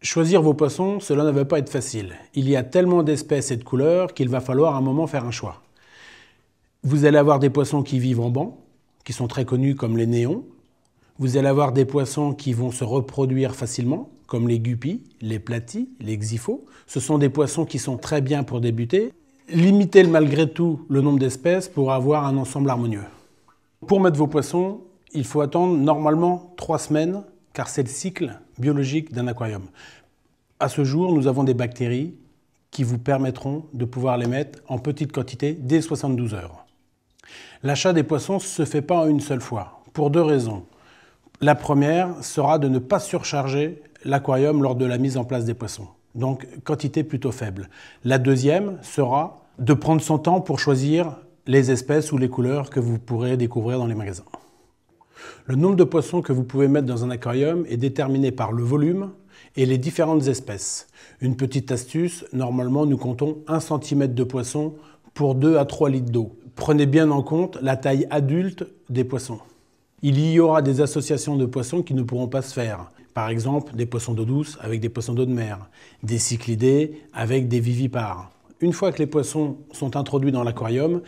Choisir vos poissons, cela ne va pas être facile. Il y a tellement d'espèces et de couleurs qu'il va falloir à un moment faire un choix. Vous allez avoir des poissons qui vivent en banc, qui sont très connus comme les néons. Vous allez avoir des poissons qui vont se reproduire facilement, comme les guppies, les platies, les xyphos. Ce sont des poissons qui sont très bien pour débuter. Limitez malgré tout le nombre d'espèces pour avoir un ensemble harmonieux. Pour mettre vos poissons, il faut attendre normalement 3 semaines, car c'est le cycle biologique d'un aquarium. À ce jour, nous avons des bactéries qui vous permettront de pouvoir les mettre en petite quantité dès 72 heures. L'achat des poissons ne se fait pas en une seule fois, pour 2 raisons. La première sera de ne pas surcharger l'aquarium lors de la mise en place des poissons, donc quantité plutôt faible. La deuxième sera de prendre son temps pour choisir les espèces ou les couleurs que vous pourrez découvrir dans les magasins. Le nombre de poissons que vous pouvez mettre dans un aquarium est déterminé par le volume et les différentes espèces. Une petite astuce, normalement nous comptons 1 cm de poisson pour 2 à 3 litres d'eau. Prenez bien en compte la taille adulte des poissons. Il y aura des associations de poissons qui ne pourront pas se faire. Par exemple, des poissons d'eau douce avec des poissons d'eau de mer, des cyclidés avec des vivipares. Une fois que les poissons sont introduits dans l'aquarium,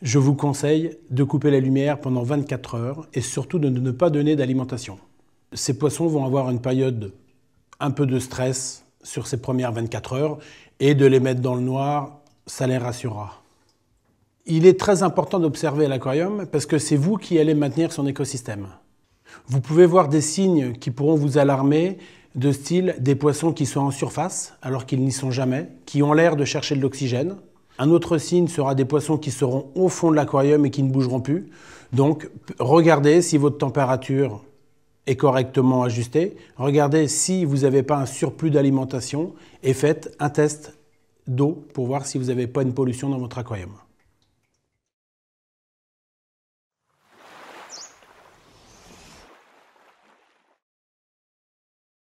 je vous conseille de couper la lumière pendant 24 heures et surtout de ne pas donner d'alimentation. Ces poissons vont avoir une période un peu de stress sur ces premières 24 heures et de les mettre dans le noir, ça les rassurera. Il est très important d'observer l'aquarium parce que c'est vous qui allez maintenir son écosystème. Vous pouvez voir des signes qui pourront vous alarmer, de style des poissons qui sont en surface alors qu'ils n'y sont jamais, qui ont l'air de chercher de l'oxygène. Un autre signe sera des poissons qui seront au fond de l'aquarium et qui ne bougeront plus. Donc regardez si votre température est correctement ajustée. Regardez si vous n'avez pas un surplus d'alimentation et faites un test d'eau pour voir si vous n'avez pas une pollution dans votre aquarium.